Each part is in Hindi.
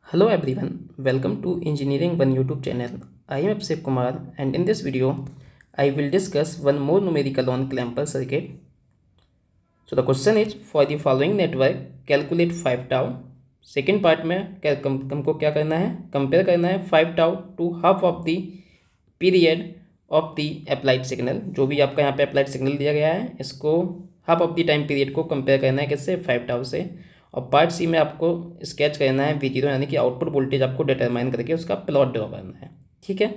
Hello everyone, welcome to Engineering One YouTube channel. I am Abhishek Kumar and in this video I will discuss one more numerical on clamper circuit. So the question is for the following network calculate 5 tau. Second part में हमको क्या करना है, कंपेयर करना है 5 tau to half of the period of the applied signal. जो भी आपका यहाँ पे applied signal दिया गया है इसको half of the time period को कंपेयर करना है किससे 5 tau से. और पार्ट सी में आपको स्केच करना है V0 यानी कि आउटपुट वोल्टेज आपको डिटरमाइन करके उसका प्लॉट ड्रॉ करना है. ठीक है,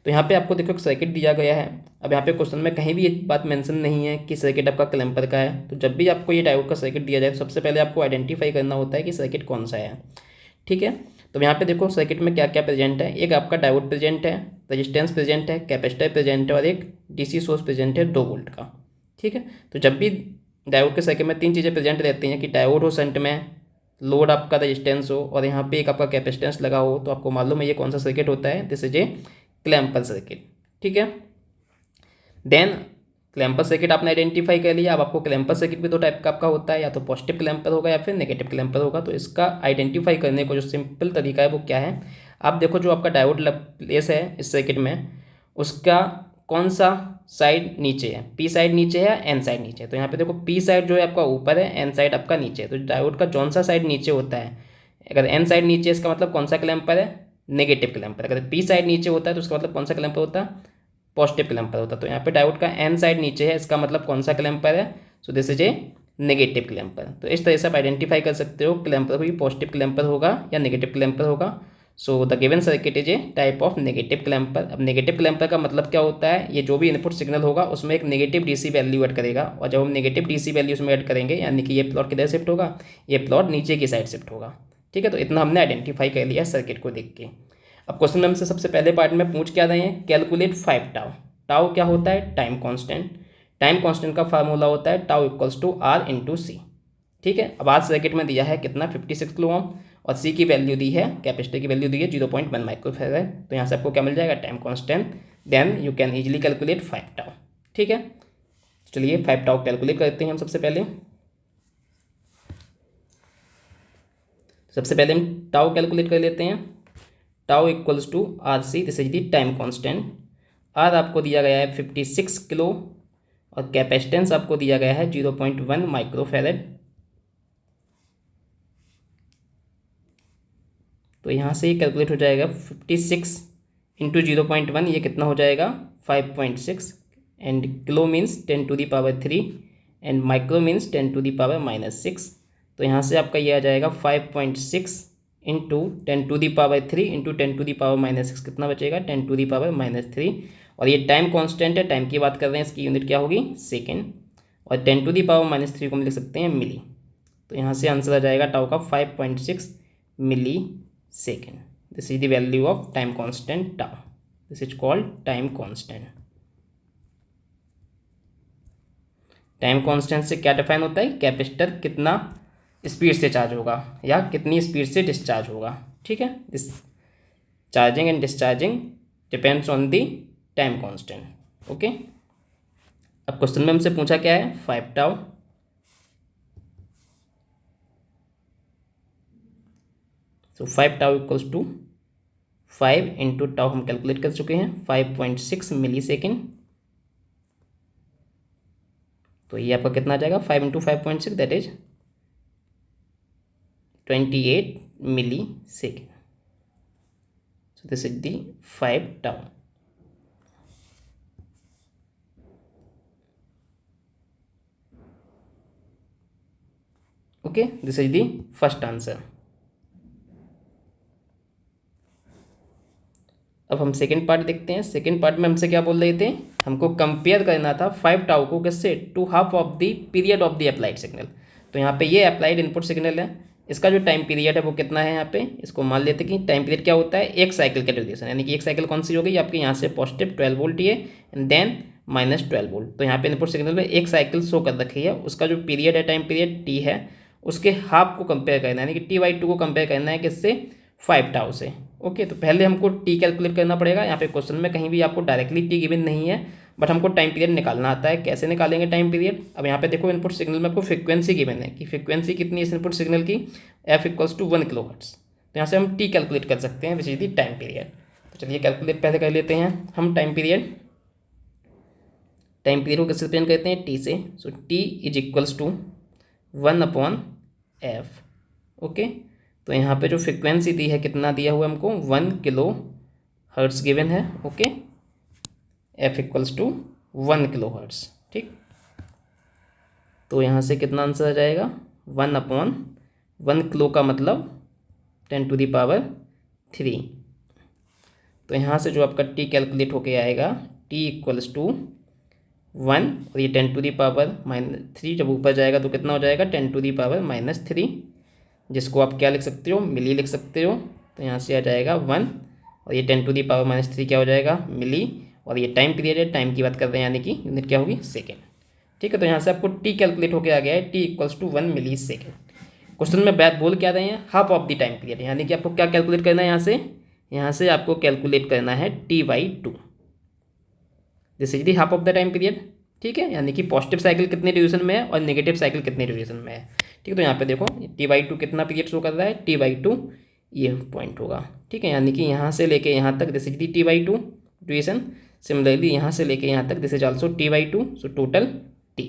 तो यहाँ पे आपको देखो एक सर्किट दिया गया है. अब यहाँ पे क्वेश्चन में कहीं भी ये बात मेंशन नहीं है कि सर्किट आपका क्लैम्पर का है. तो जब भी आपको ये डायोड का सर्किट दिया जाए तो सबसे पहले आपको आइडेंटिफाई करना होता है कि सर्किट कौन सा है. ठीक है, तो यहाँ पे देखो सर्किट में क्या क्या प्रेजेंट है. एक आपका डायोड प्रेजेंट है, रजिस्टेंस प्रेजेंट है, कैपेसिटर प्रेजेंट है और एक DC सोर्स प्रेजेंट है 2 वोल्ट का. ठीक है, तो जब भी डायोड के सर्किट में 3 चीज़ें प्रेजेंट रहती हैं कि डायोड हो शंट में, लोड आपका रेजिस्टेंस हो और यहाँ पे एक आपका कैपेसिटेंस लगा हो, तो आपको मालूम है ये कौन सा सर्किट होता है. This is a clamper circuit. ठीक है, देन क्लैम्पर सर्किट आपने आइडेंटिफाई कर लिया. अब आपको क्लैम्पर सर्किट भी दो टाइप का आपका होता है, या तो पॉजिटिव क्लैम्पर होगा या फिर नेगेटिव क्लैम्पर होगा. तो इसका आइडेंटिफाई करने को जो सिंपल तरीका है वो क्या है, आप देखो जो आपका डायोड प्लेस है इस सर्किट में उसका कौन सा साइड नीचे है, पी साइड नीचे है या एन साइड नीचे है. तो यहाँ पे देखो पी साइड जो है आपका ऊपर है, एन साइड आपका नीचे है. तो डायोड का जौन सा साइड नीचे होता है, अगर एन साइड नीचे है इसका मतलब कौन सा क्लैम्पर है, नेगेटिव क्लैम्पर. अगर पी साइड नीचे होता है तो उसका मतलब कौन सा क्लैम्पर होता है, पॉजिटिव क्लैम्पर होता है. तो यहाँ पे डायोड का एन साइड नीचे है इसका मतलब कौन सा क्लैम्पर है, सो this is a negative clamper. तो इस तरह से आप आइडेंटिफाई कर सकते हो क्लैम्पर भी पॉजिटिव क्लैम्पर होगा या नेगेटिव क्लैम्पर होगा. So the given circuit is a type of negative clamper. अब नेगेटिव क्लैम्पर का मतलब क्या होता है, ये जो भी इनपुट सिग्नल होगा उसमें एक नेगेटिव DC वैल्यू ऐड करेगा. और जब हम नेगेटिव DC वैल्यू उसमें ऐड करेंगे यानी कि ये प्लॉट किधर शिफ्ट होगा, ये प्लॉट नीचे की साइड शिफ्ट होगा. ठीक है, तो इतना हमने आइडेंटिफाई कर लिया सर्किट को देख के. अब क्वेश्चन में हमसे सबसे पहले पार्ट में पूछ क्या रहे हैं, कैलकुलेट 5 टाउ. टाउ क्या होता है, टाइम कॉन्स्टेंट. टाइम कॉन्स्टेंट का फार्मूला होता है टाउ इक्वल्स टू R/C. ठीक है, अब आज सर्किट में दिया है कितना 56 किलो ओम और C की वैल्यू दी है, कैपेसिटर की वैल्यू दी है 0.1 माइक्रोफैराड. तो यहाँ से आपको क्या मिल जाएगा, time constant. Then you can easily calculate 5 tau. ठीक है, चलिए 5 टाउ कैलकुलेट करते हैं हम. सबसे पहले हम टाउ कैलकुलेट कर लेते हैं. Tau equals to RC, this is the time constant. R आपको दिया गया है 56 किलो और कैपेसिटेंस आपको दिया गया है 0.1 माइक्रोफैराड. तो यहाँ से ये कैलकुलेट हो जाएगा 56 इंटू 0.1, ये कितना हो जाएगा 5.6. And kilo means 10⁻³ and micro means 10⁻⁻6. तो यहाँ से आपका ये आ जाएगा 5.6 इंटू 10⁻³ इंटू 10⁻⁻6 कितना बचेगा 10⁻⁻3. और ये टाइम कांस्टेंट है, टाइम की बात कर रहे हैं, इसकी यूनिट क्या होगी सेकेंड. और 10⁻⁻3 को हम लिख सकते हैं मिली. तो यहाँ से आंसर आ जाएगा टाउ का 5.6 मिली second. This is the value of time constant tau. This is called time constant. Time constant से क्या डिफाइन होता है, कैपेसिटर कितना स्पीड से चार्ज होगा या कितनी स्पीड से डिस्चार्ज होगा. ठीक है, this charging and discharging depends on the time constant. Okay, अब क्वेश्चन में हमसे पूछा क्या है 5 tau. So 5 tau equals to 5 into tau हम कैलकुलेट कर चुके हैं 5.6 मिली सेकेंड. तो ये आपका कितना आ जाएगा 5 into 5.6 that is 28 millisecond. So this is the 5 tau. Okay, this is the first answer. अब हम सेकेंड पार्ट देखते हैं. सेकेंड पार्ट में हमसे क्या बोल रहे थे, हमको कंपेयर करना था 5 टाउ को किससे, to half of the period of the applied signal. तो यहाँ पे ये अप्लाइड इनपुट सिग्नल है, इसका जो टाइम पीरियड है वो कितना है. यहाँ पे इसको मान लेते हैं कि टाइम पीरियड क्या होता है, एक साइकिल का ड्यूरेशन. यानी कि एक साइकिल कौन सी होगी आपके, यहाँ से पॉजिटिव 12 वोल्ट ये एंड देन -12 वोल्ट. तो यहाँ पे इनपुट सिग्नल में एक साइकिल शो कर रखी है, उसका जो पीरियड है टाइम पीरियड T है उसके हाफ को कंपेयर करना है, यानी कि T/2 को कंपेयर करना है किससे 5 टाउ से. ओके, तो पहले हमको T कैलकुलेट करना पड़ेगा. यहाँ पे क्वेश्चन में कहीं भी आपको डायरेक्टली T गिवन नहीं है, बट हमको टाइम पीरियड निकालना आता है. कैसे निकालेंगे टाइम पीरियड, अब यहाँ पे देखो इनपुट सिग्नल में आपको फ्रीक्वेंसी गिवन है कि फ्रीक्वेंसी कितनी है इस इनपुट सिग्नल की, f इक्वल्स टू 1 किलोहर्ट्ज़. तो यहाँ से हम टी कैलकुलेट कर सकते हैं which is the time period. तो चलिए कैलकुलेट पहले कर लेते हैं हम टाइम पीरियड को किससे रिप्रेजेंट करते हैं, टी से। So t is equals to 1/f। Okay, तो यहाँ पे जो फ्रिक्वेंसी दी है कितना दिया हुआ है हमको, 1 किलो हर्ट्स गिवन है। Okay, f equals to 1 kilohertz. ठीक, तो यहाँ से कितना आंसर आ जाएगा, 1/1 किलो का मतलब 10⁻³ तो यहाँ से जो आपका टी कैलकुलेट होके आएगा, टी इक्वल्स टू 1 और ये 10⁻³ जब ऊपर जाएगा तो कितना हो जाएगा, 10⁻³ जिसको आप क्या लिख सकते हो, मिली लिख सकते हो। तो यहाँ से आ जाएगा 1 और ये 10⁻³ क्या हो जाएगा, मिली। और ये टाइम पीरियड है, टाइम की बात कर रहे हैं, यानी कि यूनिट क्या होगी, सेकेंड। ठीक है, तो यहाँ से आपको टी कैलकुलेट होके आ गया है, T equals to 1 millisecond. Question में बात बोल क्या रहे हैं, half of the time period, यानी कि आपको क्या कैलकुलेट करना है, यहाँ से आपको कैलकुलेट करना है t/2। This is the half of the time period. ठीक है, यानी कि पॉजिटिव साइकिल कितने ड्यूरेशन में है और नेगेटिव साइकिल कितने ड्यूरेशन में है। ठीक है, तो यहाँ पे देखो t/2 कितना पीरियड शो कर रहा है, t/2 ये पॉइंट होगा। ठीक है, यानी कि यहाँ से लेके यहाँ तक this is the t/2 duration. Similarly यहाँ से लेके यहाँ तक this is also t/2। So total t।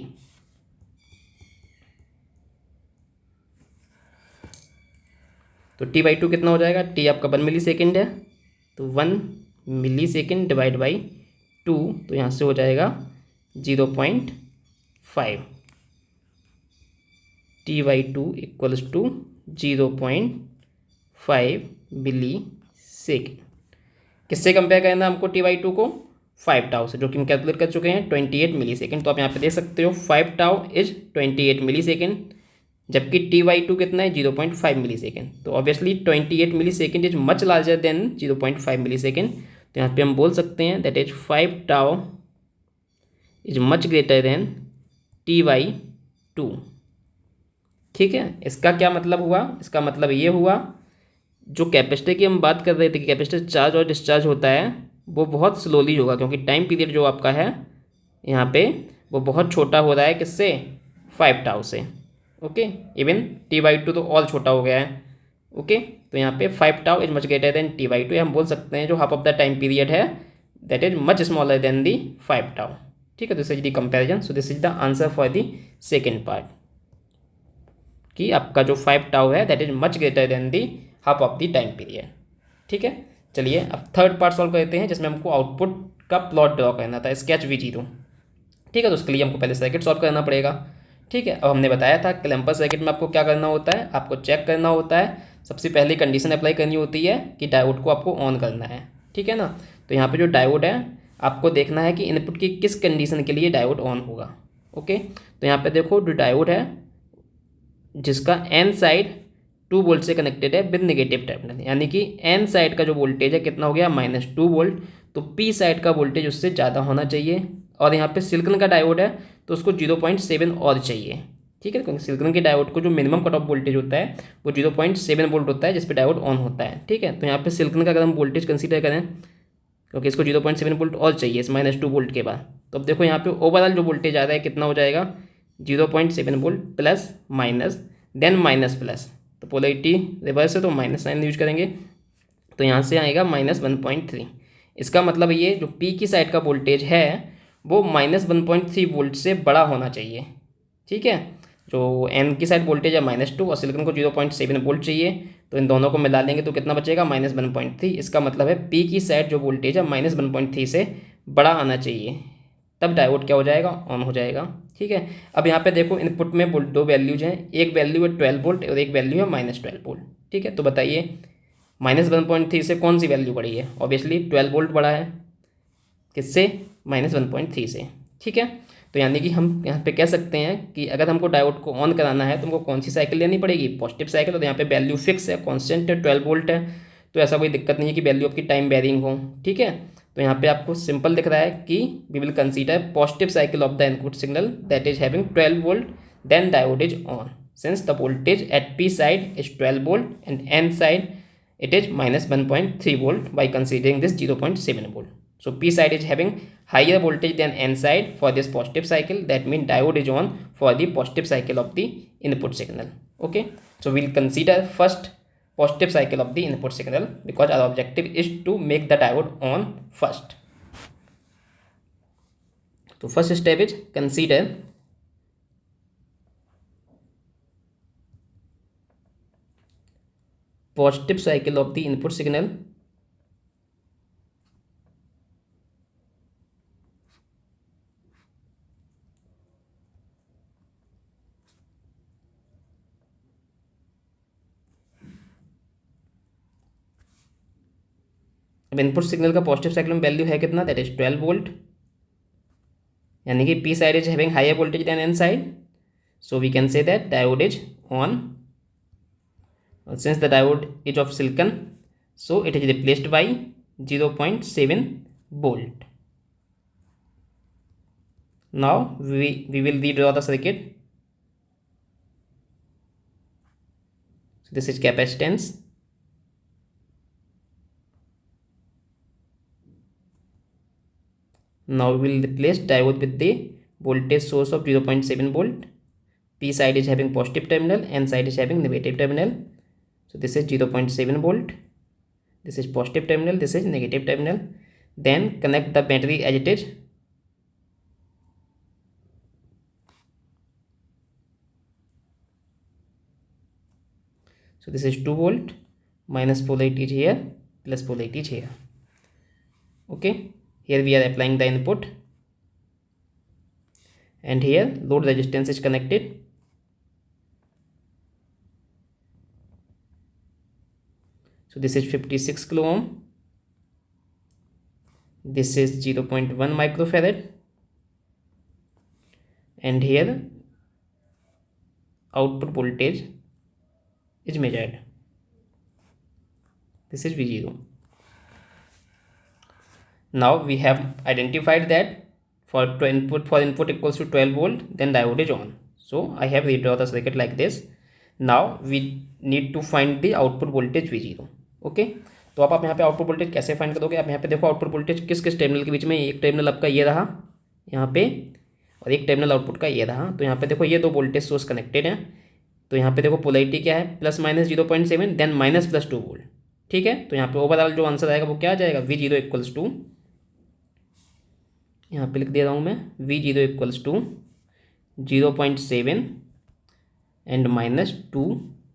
तो t/2 कितना हो जाएगा, t आपका 1 मिली सेकेंड है, तो 1 मिली सेकेंड डिवाइड बाई 2, तो यहाँ से हो जाएगा 0.5। t/2 equals to 0.5 millisecond. किससे कंपेयर करना हमको t/2 को, 5 टाउ से, जो कि हम कैलकुलेट कर चुके हैं 28 मिली सेकेंड। तो आप यहाँ पे देख सकते हो 5 टाउ इज 28 मिली सेकेंड, जबकि t/2 कितना है, 0.5 मिली सेकेंड। तो obviously 28 millisecond is much larger than 0.5 millisecond. तो यहाँ पे हम बोल सकते हैं that is 5 tau is much greater than t/2। ठीक है, इसका क्या मतलब हुआ, इसका मतलब ये हुआ, जो कैपेसिटर की हम बात कर रहे थे कि कैपेसिटर चार्ज और डिस्चार्ज होता है, वो बहुत स्लोली होगा, क्योंकि टाइम पीरियड जो आपका है यहाँ पे वो बहुत छोटा हो रहा है, किससे, 5 टाउ से। ओके, इवन t/2 तो और छोटा हो गया है। ओके, तो यहाँ पे 5 tau is much greater than t/2। हम बोल सकते हैं जो half of the time period है that is much smaller than the 5 tau. ठीक है, this is the comparison. So this is the answer for the second part, कि आपका जो 5 टाउ है that is much greater than the half of the time period. ठीक है, चलिए अब थर्ड पार्ट सॉल्व करते हैं, जिसमें हमको आउटपुट का प्लॉट ड्रॉ करना था, स्केच V0। ठीक है, तो उसके लिए हमको पहले सर्किट सॉल्व करना पड़ेगा। ठीक है, अब हमने बताया था क्लैम्पर सर्किट में आपको क्या करना होता है, आपको चेक करना होता है, सबसे पहले कंडीशन अप्लाई करनी होती है कि डायोड को आपको ऑन करना है। ठीक है ना, तो यहाँ पे जो डायोड है आपको देखना है कि इनपुट की किस कंडीशन के लिए डायोड ऑन होगा। ओके, तो यहाँ पे देखो जो डायोड है जिसका एन साइड 2 वोल्ट से कनेक्टेड है विद नेगेटिव टर्मिनल, यानी कि एन साइड का जो वोल्टेज है कितना हो गया, -2 वोल्ट। तो पी साइड का वोल्टेज उससे ज़्यादा होना चाहिए। और यहाँ पे सिलिकॉन का डायोड है तो उसको 0.7 और चाहिए। ठीक है, क्योंकि सिलिकॉन के डायोड को जो मिनिमम कट ऑफ वोल्टेज होता है वो 0.7 वोल्ट होता है, जिस पे डायोड ऑन होता है। ठीक है, तो यहाँ पे सिलिकॉन का अगर हम वोल्टेज कंसीडर करें, क्योंकि इसको 0.7 वोल्ट और चाहिए इस -2 वोल्ट के बाद, तो अब देखो यहाँ पे ओवरऑल जो वोल्टेज आ रहा है कितना हो जाएगा, 0.7 volt plus minus then minus plus, तो पोलैरिटी रिवर्स है तो माइनस साइन यूज करेंगे, तो यहाँ से आएगा -1.3। इसका मतलब ये जो पी की साइड का वोल्टेज है वो -1.3 वोल्ट से बड़ा होना चाहिए। ठीक है, जो एन की साइड वोल्टेज है -2 और सिलिकॉन को 0.7 वोल्ट चाहिए, तो इन दोनों को मिला लेंगे तो कितना बचेगा, -1.3। इसका मतलब है पी की साइड जो वोल्टेज है -1.3 से बड़ा आना चाहिए, तब डायोड क्या हो जाएगा, ऑन हो जाएगा। ठीक है, अब यहाँ पे देखो इनपुट में दो वैल्यूज हैं, एक वैल्यू है 12 वोल्ट और एक वैल्यू है -12 वोल्ट। ठीक है, तो बताइए -1.3 से कौन सी वैल्यू बढ़ी है, ऑब्वियसली 12 वोल्ट बढ़ा है, किससे, -1.3 से। ठीक है, तो यानी कि हम यहाँ पे कह सकते हैं कि अगर हमको डायोड को ऑन कराना है तो हमको कौन सी साइकिल लेनी पड़ेगी, पॉजिटिव साइकिल। और यहाँ पे वैल्यू फिक्स है, कॉन्स्टेंट है, 12 वोल्ट है, तो ऐसा कोई दिक्कत नहीं है कि वैल्यू आपकी टाइम वेरिंग हो। ठीक है, तो यहाँ पे आपको सिंपल दिख रहा है कि we will consider positive cycle of the input signal that is having 12 volt, then diode is on since the voltage at P side is 12 volt and N side it is -1.3 volt by considering this 0.7 volt. So P side is having higher voltage than N side for this positive cycle. That means diode is on for the positive cycle of the input signal. Okay. So we'll consider first positive cycle of the input signal because our objective is to make the diode on first. So first step is consider positive cycle of the input signal अब इनपुट सिग्नल का पॉजिटिव साइकिल में वैल्यू है कितना, दैट इज 12 वोल्ट, यानी कि P side is having higher voltage than N side, so we can say that diode is on. Since the diode is of silicon, so it is replaced by 0.7 volt. Now we will redraw the circuit. So this is capacitance. Now we will replace diode with the voltage source of 0.7 volt. P side is having positive terminal, N side is having negative terminal. So this is 0.7 volt, this is positive terminal, this is negative terminal. Then connect the battery as it is. So this is 2 volt, minus polarity is here, plus polarity is here. Okay, here we are applying the input, and here load resistance is connected. So this is 56 kilo ohm, this is 0.1 microfarad, and here output voltage is measured. This is V0. Now we have identified that for input equals to 12 volt, then diode is on. So I have redrawn the circuit like this. Now we need to find the output voltage V0. Okay, तो आप यहाँ पे आउटपुट वोल्टेज कैसे फाइंड करोगे. आप यहाँ पे देखो आउटपुट वोल्टेज किस किस टर्मिनल के बीच में, एक टर्मिनल आपका ये रहा यहाँ पे, और एक टर्मिनल आउटपुट का ये रहा. तो यहाँ पे देखो ये दो वोल्टेज सोर्स कनेक्टेड हैं. तो यहाँ पे देखो पोलैरिटी क्या है, plus minus 0.7 then minus plus 2 volt. ठीक है, तो यहाँ पे ओवरऑल जो आंसर आएगा वो क्या आ जाएगा, V0 इक्वल्स टू, यहाँ पे लिख दे रहा हूँ मैं, V0 equals to 0.7 and minus 2.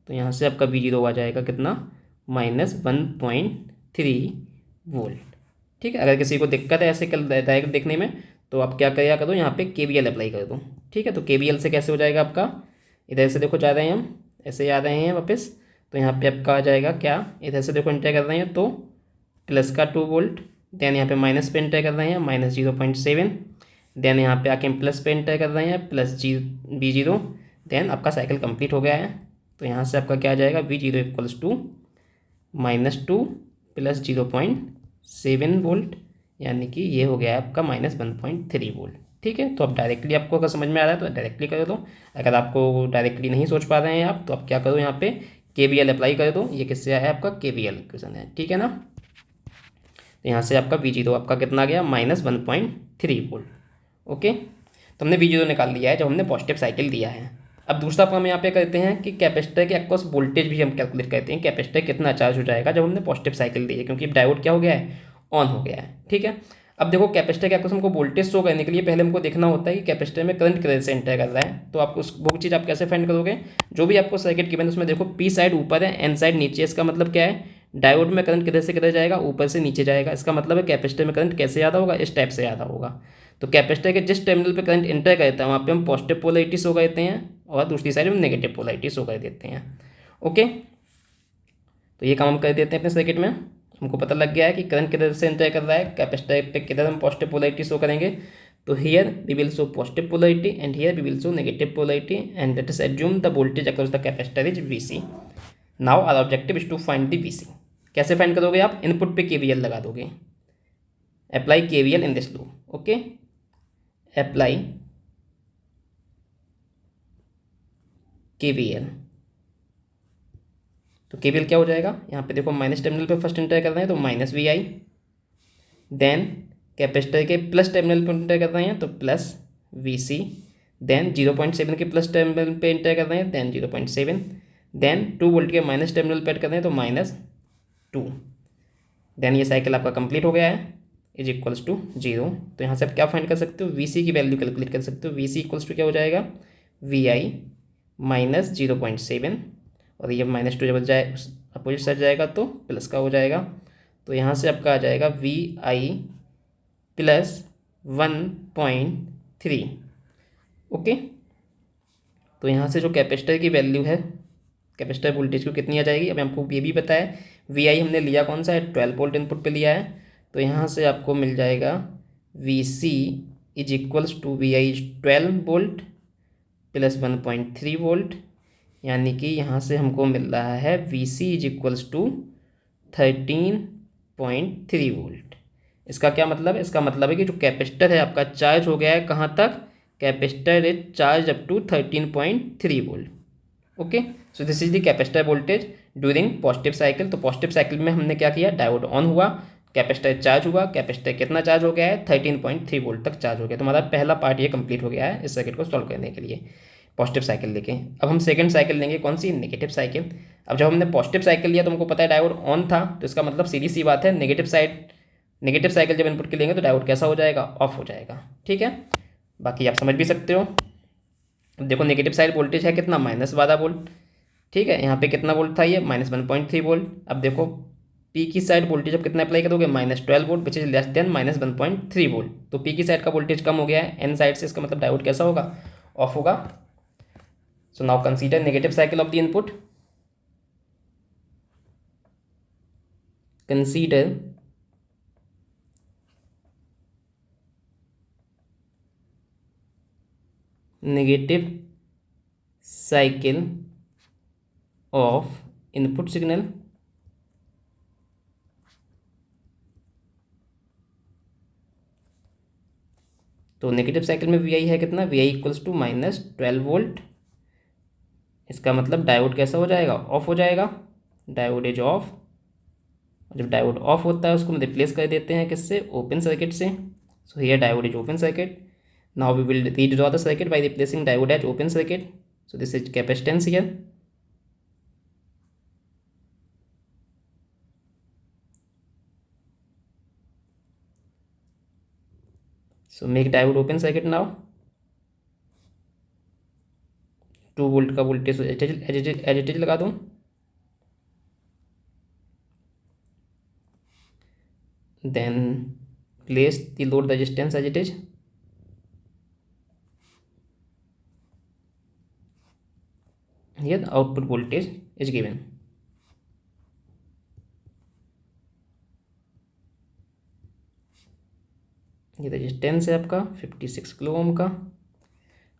तो यहाँ से आपका V0 आ जाएगा कितना, -1.3 वोल्ट. ठीक है, अगर किसी को दिक्कत है ऐसे डायरेक्ट देखने में, तो आप क्या करिए करो, यहाँ पे KVL अप्लाई कर दो. ठीक है, तो KVL से कैसे हो जाएगा आपका, इधर से देखो जा रहे हैं हम, ऐसे आ रहे हैं वापस, तो यहाँ पे आपका आ जाएगा क्या, इधर से देखो एंटर कर रहे हैं तो प्लस का 2 वोल्ट, देन यहाँ पे माइनस पे एंटर कर रहे हैं माइनस 0.7, देन यहाँ पे आके प्लस पे एंटर कर रहे हैं प्लस V0, देन आपका साइकिल कंप्लीट हो गया है. तो यहाँ से आपका क्या आ जाएगा, V0 equals to -2 plus 0.7 volt, यानी कि ये हो गया आपका -1.3 वोल्ट. ठीक है, तो अब डायरेक्टली आपको अगर समझ में आ रहा है तो डायरेक्टली कर दो. अगर आपको डायरेक्टली नहीं सोच पा रहे हैं आप, तो आप क्या करो, यहाँ पे KVL अप्लाई कर दो. ये किससे आया आपका, KVL क्वेश्चन है. ठीक है ना, तो यहाँ से आपका V0 आपका कितना गया, -1.3 वोल्ट. ओके, तो हमने V0 निकाल लिया है जब हमने पॉजिटिव साइकिल दिया है. अब दूसरा काम यहाँ पे करते हैं कि कैपेसिटर के अक्रॉस वोल्टेज भी हम कैलकुलेट करते हैं, कैपेसिटर कितना चार्ज हो जाएगा जब हमने पॉजिटिव साइकिल दी है, क्योंकि डायोड क्या हो गया है, ऑन हो गया है. ठीक है, अब देखो कैपेसिटर के अक्रॉस हमको वोल्टेज शो करने के लिए पहले हमको देखना होता है कि कैपेसिटर में करंट किधर से एंटर कर रहा है. तो आप वो चीज़ आप कैसे फाइंड करोगे, जो भी आपको सर्किट गिवन है उसमें देखो P साइड ऊपर है, N साइड नीचे. इसका मतलब क्या है, डायोड में करंट किधर से किधर जाएगा, ऊपर से नीचे जाएगा. इसका मतलब है कैपेसिटर में करंट कैसे ज़्यादा होगा, इस टाइप से ज़्यादा होगा. तो कैपेसिटर के जिस टर्मिनल पे करंट एंटर करता है वहाँ पे हम पॉजिटिव पोलैरिटी शो करते हैं, और दूसरी साइड में नेगेटिव पोलैरिटी शो कर देते हैं. ओके, तो ये काम हम कर देते हैं अपने सर्किट में. हमको पता लग गया है कि करंट किधर से एंटर कर रहा है, कैपेसिटर पे किधर हम पॉजिटिव पोलैरिटी शो करेंगे. तो here we will show positive polarity and here we will show negative polarity, and let us assume the voltage across the capacitor is VC. Now our objective is to find the VC. कैसे फाइंड करोगे आप, इनपुट पे KVL लगा दोगे, apply KVL in this loop. Okay, apply KVL. तो KVL क्या हो जाएगा, यहाँ पे देखो माइनस टर्मिनल पे फर्स्ट एंटर कर रहे हैं तो -VI, देन कैपेसिटर के प्लस टर्मिनल पे एंटर कर रहे हैं तो प्लस VC, देन 0.7 के प्लस टर्मिनल पे एंटर कर रहे हैं देन 0.7, देन 2 वोल्ट के माइनस टर्मिनल पे ऐड कर दें तो -2। देन ये साइकिल आपका कंप्लीट हो गया है, इज इक्वल्स टू 0। तो यहाँ से आप क्या फाइंड कर सकते हो, वी सी की वैल्यू कैलकुलेट कर सकते हो। वी सी इक्वल्स टू क्या हो जाएगा, वी आई -0.7, और ये -2 जब जाए अपोजिट साइड जाएगा तो प्लस का हो जाएगा। तो यहाँ से आपका आ जाएगा वी आई +1.3। ओके, तो यहाँ से जो कैपेसिटर की वैल्यू है, कैपेसिटर वोल्टेज को कितनी आ जाएगी, अब हमको ये भी पता है वी आई हमने लिया कौन सा है, 12 वोल्ट इनपुट पे लिया है। तो यहाँ से आपको मिल जाएगा V C is equals to we I 12 volt plus 1.3 volt, यानी कि यहाँ से हमको मिल रहा है V C is equals to 13.3 volt. इसका क्या मतलब है, इसका मतलब है कि जो कैपेसिटर है आपका चार्ज हो गया है कहाँ तक, capacitor is charge up to 13.3 volt. Okay, so this is the capacitor voltage during positive cycle. तो पॉजिटिव साइकिल में हमने क्या किया, डायोड ऑन हुआ, कैपेसिटर चार्ज हुआ, कैपेसिटर कितना चार्ज हो गया है, 13.3 वोल्ट तक चार्ज हो गया। तो हमारा पहला पार्ट ये कंप्लीट हो गया है इस सर्किट को सॉल्व करने के लिए पॉजिटिव साइकिल लेके। अब हम सेकंड साइकिल लेंगे, कौन सी, नेगेटिव साइकिल। अब जब हमने पॉजिटिव साइकिल लिया तो हमको पता है डायोड ऑन था, तो इसका मतलब सीधी सी बात है नेगेटिव साइकिल जब इनपुट के लेंगे तो डायोड कैसा हो जाएगा, ऑफ हो जाएगा। ठीक है, बाकी आप समझ भी सकते हो। अब देखो नेगेटिव साइड वोल्टेज है कितना, -12 वोल्ट। ठीक है, यहाँ पे कितना वोल्ट था ये, -1.3 वोल्ट। अब देखो पी की साइड वोल्टेज अब कितना अप्लाई करोगे, -12 volt which is less than -1.3 volt. तो पी की साइड का वोल्टेज कम हो गया है एन साइड से, इसका मतलब डायोड कैसा होगा, ऑफ होगा। So now consider negative cycle of the input. Consider negative cycle of input signal तो नेगेटिव साइकिल में वी आई है कितना, V I equals to -12 volt. इसका मतलब डायोड कैसा हो जाएगा, ऑफ हो जाएगा, डायोड इज ऑफ। जब डायोड ऑफ होता है उसको हम रिप्लेस कर देते हैं किससे, ओपन सर्किट से। So here diode is open circuit. Now we will redraw the circuit by replacing diode as open circuit. So this is capacitance here. So make diode open circuit now. 2 volt का वोल्टेज एज इट इज लगा दूँ। Then place the load resistance as it is. Here the output voltage is given. ये रेजिस्टेंस है आपका 56 किलो ओम का,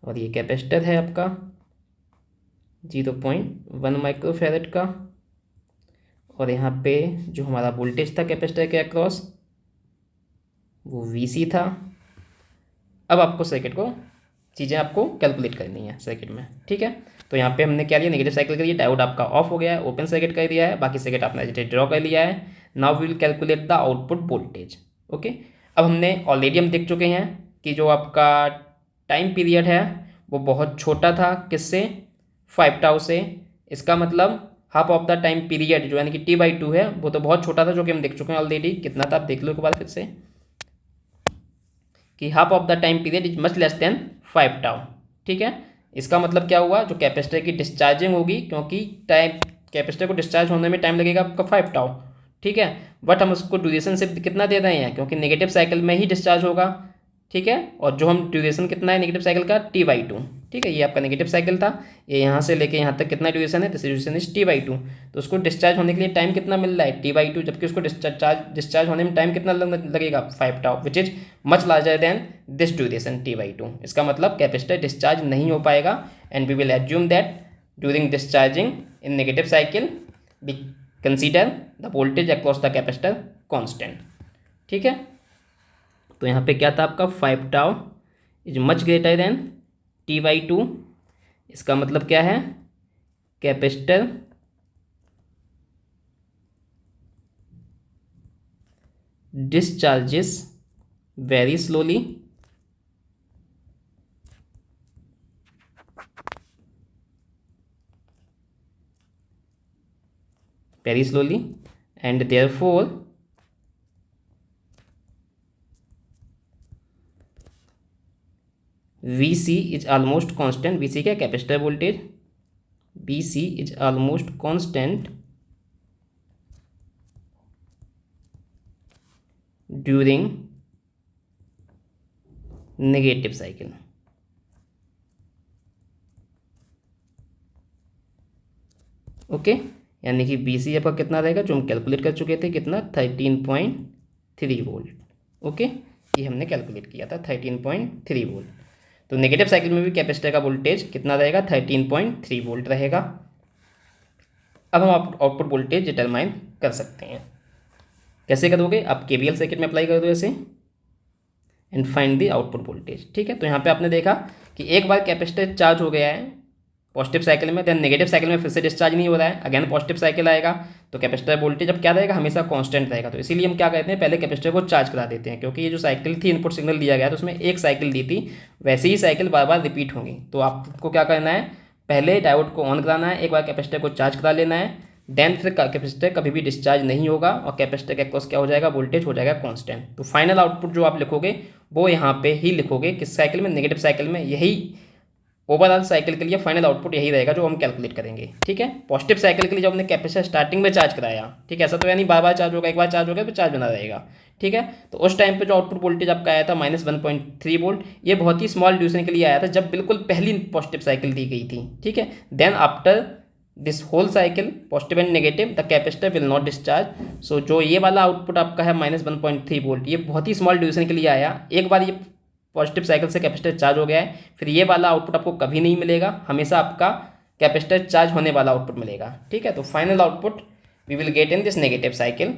और ये कैपेसिटर है आपका 0.1 माइक्रोफैरड का, और यहाँ पे जो हमारा वोल्टेज था कैपेसिटर के अक्रॉस वो VC था। अब आपको सर्किट को चीज़ें आपको कैलकुलेट करनी है सर्किट में। ठीक है, तो यहाँ पे हमने क्या लिया, नेगेटिव साइकिल के लिए डायोड आपका ऑफ हो गया है, ओपन सर्किट कर दिया है, बाकी सर्किट आपने एज ड्रॉ कर लिया है। Now we will calculate the output voltage. Okay, अब हमने ऑलरेडी हम देख चुके हैं कि जो आपका टाइम पीरियड है वो बहुत छोटा था, किससे, 5 टाउ से। इसका मतलब half of the time period जो यानी कि T/2 है वो तो बहुत छोटा था, जो कि हम देख चुके हैं ऑलरेडी। कितना था आप देख लो एक बार फिर से, कि half of the time period is much less than 5 tau. ठीक है, इसका मतलब क्या हुआ, जो कैपेसिटर की डिस्चार्जिंग होगी, क्योंकि टाइम कैपेसिटर को डिस्चार्ज होने में टाइम लगेगा आपका 5 टाउ। ठीक है, बट हम उसको ड्यूरेशन से कितना दे रहे हैं, क्योंकि नेगेटिव साइकिल में ही डिस्चार्ज होगा। ठीक है, और जो हम ड्यूरेशन कितना है नेगेटिव साइकिल का, T/2। ठीक है, ये आपका नेगेटिव साइकिल था, ये यहाँ से लेके यहाँ तक कितना ड्यूरेशन है, दिस ड्यूरेशन इज T/2। तो उसको डिस्चार्ज होने के लिए टाइम कितना मिल रहा है, T/2, जबकि उसको डिस्चार्ज होने में टाइम कितना लगेगा, 5 tau, which is much larger than this duration T/2। इसका मतलब कैपेसिटर डिस्चार्ज नहीं हो पाएगा, and we will assume that during discharging in negative cycle we consider the voltage across the capacitor constant. ठीक है, तो यहाँ पे क्या था आपका, 5 tau is much greater than T/2। इसका मतलब क्या है, capacitor discharges very slowly very slowly, and therefore VC is almost constant. VC क्या, capacitor voltage, VC is almost constant during negative cycle. Okay, यानी कि BC आपका कितना रहेगा, जो हम कैलकुलेट कर चुके थे, कितना, 13.3 वोल्ट. ओके, ये हमने कैलकुलेट किया था 13.3 वोल्ट. तो नेगेटिव साइकिल में भी कैपेसिटर का वोल्टेज कितना रहेगा, 13.3 वोल्ट रहेगा. अब हम आउटपुट वोल्टेज डिटरमाइन कर सकते हैं. कैसे करोगे, आप KVL सर्किट में अप्लाई कर दो ऐसे, and find the output voltage. ठीक है, तो यहाँ पे आपने देखा कि एक बार कैपेसिटर चार्ज हो गया है पॉजिटिव साइकिल में, देन नेगेटिव साइकिल में फिर से डिस्चार्ज नहीं हो रहा है, अगेन पॉजिटिव साइकिल आएगा, तो कैपेसिटर वोल्टेज अब क्या रहेगा, हमेशा कांस्टेंट रहेगा. तो इसीलिए हम क्या कहते हैं, पहले कैपेसिटर को चार्ज करा देते हैं, क्योंकि ये जो साइकिल थी, इनपुट सिग्नल दिया गया तो उसमें एक साइकिल दी थी, वैसे ही साइकिल बार बार रिपीट होंगी. तो आपको क्या करना है, पहले डायोड को ऑन कराना है, एक बार कैपेसिटर को चार्ज करा लेना है, देन फिर कैपेसिटर कभी भी डिस्चार्ज नहीं होगा और कैपेसिटर के अक्रॉस क्या हो जाएगा, वोल्टेज हो जाएगा कांस्टेंट. तो फाइनल आउटपुट जो आप लिखोगे वो यहाँ पे ही लिखोगे, किस साइकिल में, नेगेटिव साइकिल में. यही ओवरऑल साइकिल के लिए फाइनल आउटपुट यही रहेगा जो हम कैलकुलेट करेंगे. ठीक है, पॉजिटिव साइकिल के लिए जब हमने कैपेसिटर स्टार्टिंग में चार्ज कराया, ठीक है, ऐसा तो यानी बार बार चार्ज होगा, एक बार चार्ज हो गया तो चार्ज बना रहेगा. ठीक है, तो उस टाइम पे जो आउटपुट वोल्टेज आपका आया था -1.3 वोल्ट, ये बहुत ही स्मॉल ड्यूरेशन के लिए आया था, जब बिल्कुल पहली पॉजिटिव साइकिल दी गई थी. ठीक है, then after this whole cycle positive and negative the capacitor will not discharge. So जो ये वाला आउटपुट आपका है -1.3 वोल्ट, ये बहुत ही स्मॉल ड्यूरेशन के लिए आया. एक बार ये पॉजिटिव साइकिल से कैपेसिटर चार्ज हो गया है, फिर ये वाला आउटपुट आपको कभी नहीं मिलेगा, हमेशा आपका कैपेसिटर चार्ज होने वाला आउटपुट मिलेगा. ठीक है, तो final output we will get in this negative cycle.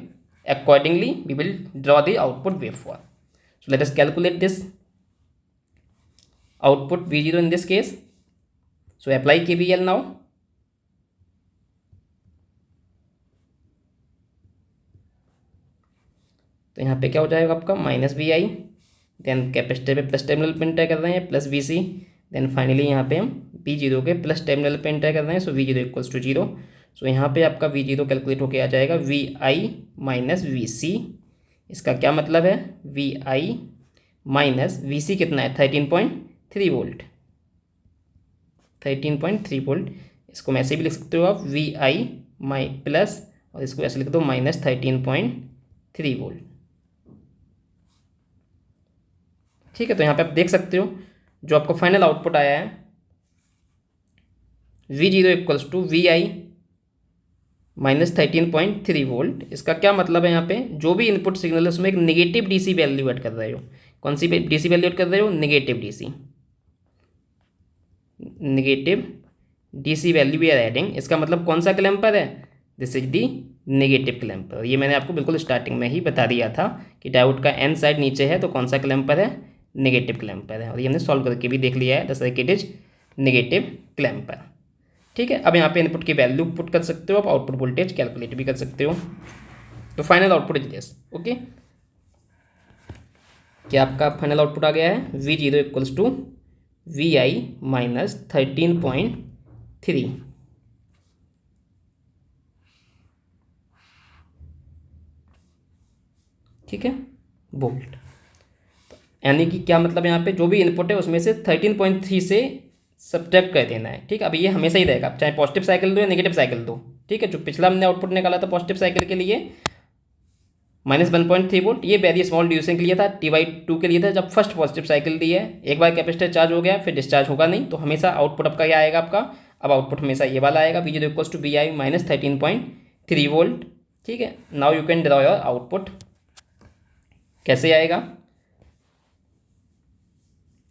Accordingly we will draw the output waveform. So let us calculate this output V0 in this case. So apply KVL now. तो यहाँ पे क्या हो जाएगा आपका, -VI, देन कैपेसिटर पे प्लस टर्मिनल पे इंटर कर रहे हैं, प्लस VC, देन फाइनली यहाँ पे हम V0 के प्लस टर्मिनल पे इंटर कर रहे हैं. सो V0 इक्वल्स टू 0. सो यहाँ पे आपका V0 कैलकुलेट होके आ जाएगा VI माइनस VC. इसका क्या मतलब है, VI माइनस VC कितना है, 13.3 वोल्ट. 13.3 वोल्ट, इसको मैं ऐसे भी लिख सकते हो आप, VI माई प्लस, और इसको ऐसे लिख दो -13.3 वोल्ट. ठीक है, तो यहाँ पे आप देख सकते हो जो आपको फाइनल आउटपुट आया है V0 equals to VI -13.3 volt. इसका क्या मतलब है, यहाँ पे जो भी इनपुट सिग्नल है उसमें एक नेगेटिव DC वैल्यू ऐड कर रहे हो. कौन सी DC वैल्यू ऐड कर रहे हो, negative DC value we are adding. इसका मतलब कौन सा क्लैम्पर है, this is the negative clamper. ये मैंने आपको बिल्कुल स्टार्टिंग में ही बता दिया था कि डायोड का N साइड नीचे है, तो कौन सा क्लैम्पर है, नेगेटिव क्लैम्पर है. और ये हमने सॉल्व करके भी देख लिया है, the circuit is negative clamper. ठीक है, अब यहाँ पे इनपुट की वैल्यू पुट कर सकते हो आप, आउटपुट वोल्टेज कैलकुलेट भी कर सकते हो. तो final output is this. Okay, क्या आपका फाइनल आउटपुट आ गया है, V0 इक्वल्स टू VI -13.3. ठीक है, वोल्ट. यानी कि क्या मतलब, यहाँ पे जो भी इनपुट है उसमें से 13.3 से सब्ट्रैक्ट कर देना है. ठीक है, अब ये हमेशा ही रहेगा, चाहे पॉजिटिव साइकिल दो या नेगेटिव साइकिल दो. ठीक है, जो पिछला हमने आउटपुट निकाला था पॉजिटिव साइकिल के लिए -1.3 वोल्ट, ये वेरी स्मॉल ड्यूरेशन के लिए था, T/2 के लिए था, जब फर्स्ट पॉजिटिव साइकिल दी है. एक बार कैपेसिटर चार्ज हो गया फिर डिस्चार्ज होगा नहीं, तो हमेशा आउटपुट आपका क्या आएगा आपका, अब आउटपुट हमेशा ये वाला आएगा, V0 equals to VI -13.3 volt. ठीक है, now you can draw your output. कैसे आएगा,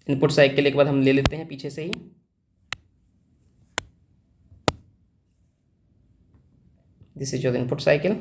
इनपुट साइकिल एक बार हम ले लेते हैं पीछे से ही. This is your input cycle.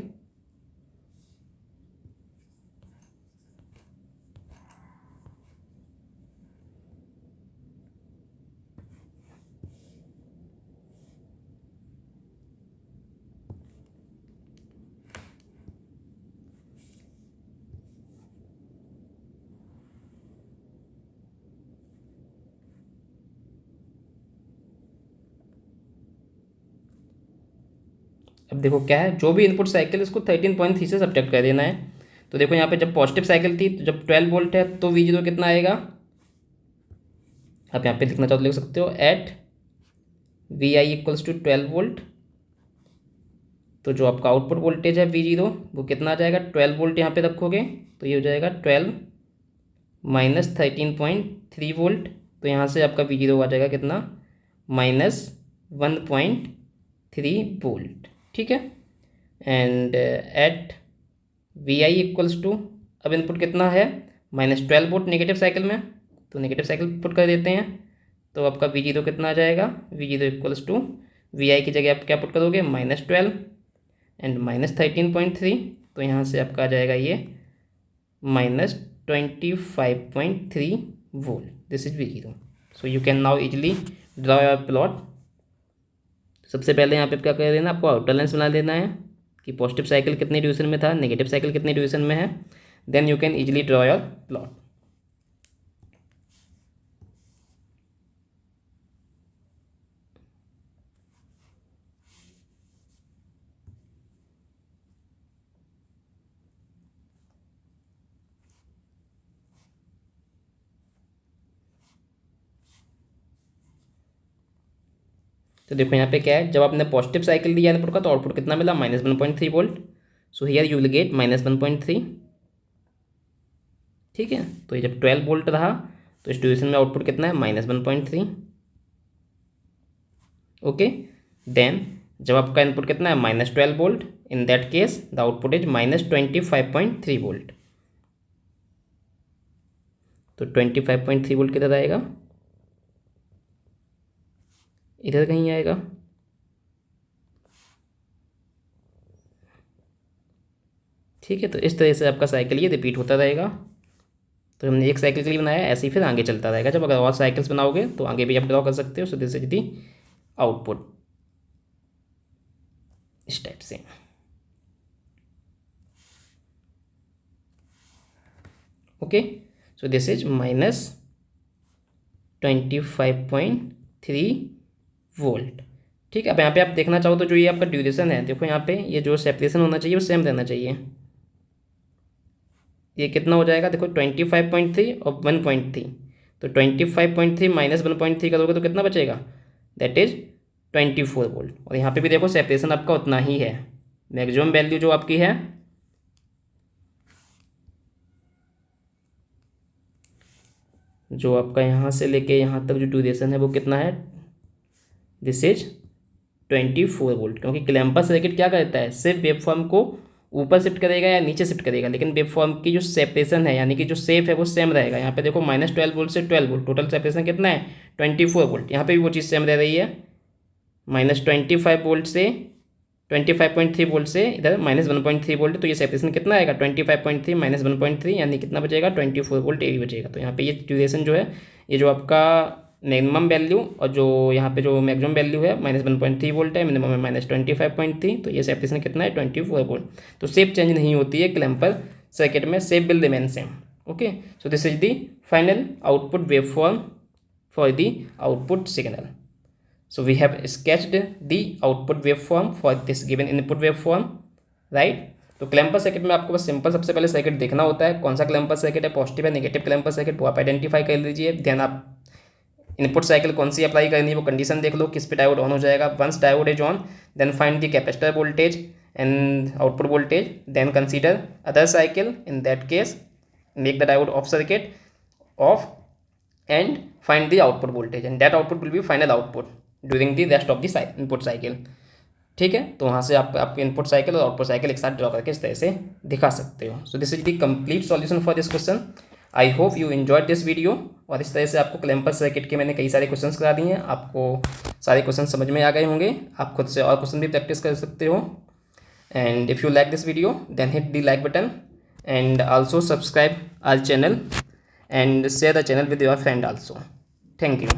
अब देखो क्या है, जो भी इनपुट साइकिल इसको 13.3 से सब्ट्रैक्ट कर देना है। तो देखो यहाँ पे जब पॉजिटिव साइकिल थी तो जब 12 वोल्ट है तो वी जीरो कितना आएगा, आप यहाँ पे लिखना चाहो तो लिख सकते हो at V I equals to 12 volt. तो जो आपका आउटपुट वोल्टेज है वी जीरो वो कितना आ जाएगा, 12 वोल्ट यहाँ पे रखोगे तो ये हो जाएगा 12 माइनस 13.3 वोल्ट। तो यहाँ से आपका वी जीरो आ जाएगा कितना, माइनस 1.3 वोल्ट। ठीक है, and at V I equals to, अब इनपुट कितना है -12 वोल्ट नेगेटिव साइकिल में, तो नेगेटिव साइकिल पुट कर देते हैं। तो आपका वी जीरो कितना आ जाएगा, v zero equals to we i की जगह आप क्या पुट करोगे, -12 एंड -13.3। तो यहाँ से आपका आ जाएगा ये -25.3 volt. This is we zero. So you can now easily draw your plot. सबसे पहले यहाँ पे क्या कर देना, आपको आउटर लेंस बना लेना है कि पॉजिटिव साइकिल कितने ड्यूरेशन में था, नेगेटिव साइकिल कितने ड्यूरेशन में है, then you can easily draw your plot. तो देखो यहाँ पे क्या है, जब आपने पॉजिटिव साइकिल दिया इनपुट का तो आउटपुट कितना मिला, -1.3 volt. So here you will get -1.3। ठीक है, तो ये जब 12 वोल्ट रहा तो इस ड्यूरेशन में आउटपुट कितना है, -1.3। ओके, देन जब आपका इनपुट कितना है, -12 volt, in that case the output is -25.3 volt. तो 25.3 वोल्ट किधर आएगा, इधर कहीं आएगा। ठीक है, तो इस तरह से आपका साइकिल ये रिपीट होता रहेगा। तो हमने एक साइकिल के लिए बनाया, ऐसे ही फिर आगे चलता रहेगा। जब अगर और साइकिल्स बनाओगे तो आगे भी आप ड्रॉ कर सकते हो। सो दिस इज दी आउटपुट, इस टाइप से। Okay, so this is -25.3 volt. ठीक है, अब यहाँ पे आप देखना चाहो तो जो ये आपका ड्यूरेशन है, देखो यहाँ पे ये जो सेपरेशन होना चाहिए वो सेम रहना चाहिए। ये कितना हो जाएगा, देखो 25.3 और 1.3। तो 25.3 माइनस 1.3 करोगे तो कितना बचेगा, दैट इज 24 वोल्ट। और यहाँ पे भी देखो सेपरेशन आपका उतना ही है। मैक्सिमम वैल्यू जो आपकी है, जो आपका यहाँ से लेके यहाँ तक जो ड्यूरेशन है वो कितना है, दिस इज 24 वोल्ट। क्योंकि क्लैम्पर सर्किट क्या करता है, सिर्फ वेवफॉर्म को ऊपर शिफ्ट करेगा या नीचे शिफ्ट करेगा, लेकिन वेवफॉर्म की जो सेपरेशन है यानी कि जो शेप है वो सेम रहेगा। यहाँ पे देखो -12 वोल्ट से 12 वोल्ट, टोटल सेपरेशन कितना है, 24 वोल्ट। यहाँ पे भी वो चीज़ सेम रह रही है, -25 वोल्ट से 25.3 वोल्ट से इधर -1.3 वोल्ट। तो ये सेपरेशन कितना आएगा, 25.3 माइनस 1.3 यानी कितना बचेगा, 24 वोल्ट। ये भी बचेगा। तो यहाँ पे ये ड्यूरेशन जो है, ये जो आपका मिनिमम वैल्यू और जो यहाँ पे जो मैक्सिमम वैल्यू है -1.3 वोल्ट है, मिनिमम है -25.3। तो ये सेपरेशन कितना है, 24 वोल्ट। तो शेप चेंज नहीं होती है क्लैम्पर सर्किट में, shape will remain same. Okay, so this is the final output waveform for the output signal. So we have sketched the output waveform for this given input waveform, right? तो क्लैम्पर सर्किट में आपको बस सिंपल सबसे पहले सर्किट देखना होता है, कौन सा क्लैम्पर सर्किट है, पॉजिटिव है नेगेटिव क्लैम्पर सर्किट, वो आप आइडेंटिफाई कर लीजिए। देन आप इनपुट साइकिल कौन सी अप्लाई करनी है वो कंडीशन देख लो, किस पे डायोड ऑन हो जाएगा। Once diode is on, then find the capacitor voltage and output voltage, then consider other cycle, in that case make the diode off circuit off and find the output voltage, and that output will be final output during the rest of the input cycle. ठीक है, तो वहाँ से आप आपके इनपुट साइकिल और आउटपुट साइकिल एक साथ ड्रॉ करके इस तरह से दिखा सकते हो। सो this is the complete solution for this question. I hope you enjoyed this video. और इस तरह से आपको क्लैम्पर सर्किट के मैंने कई सारे क्वेश्चंस करा दिए हैं, आपको सारे क्वेश्चन समझ में आ गए होंगे। आप खुद से और क्वेश्चन भी प्रैक्टिस कर सकते हो। And if you like this video then hit the like button and also subscribe our channel and share the channel with your friend also. Thank you.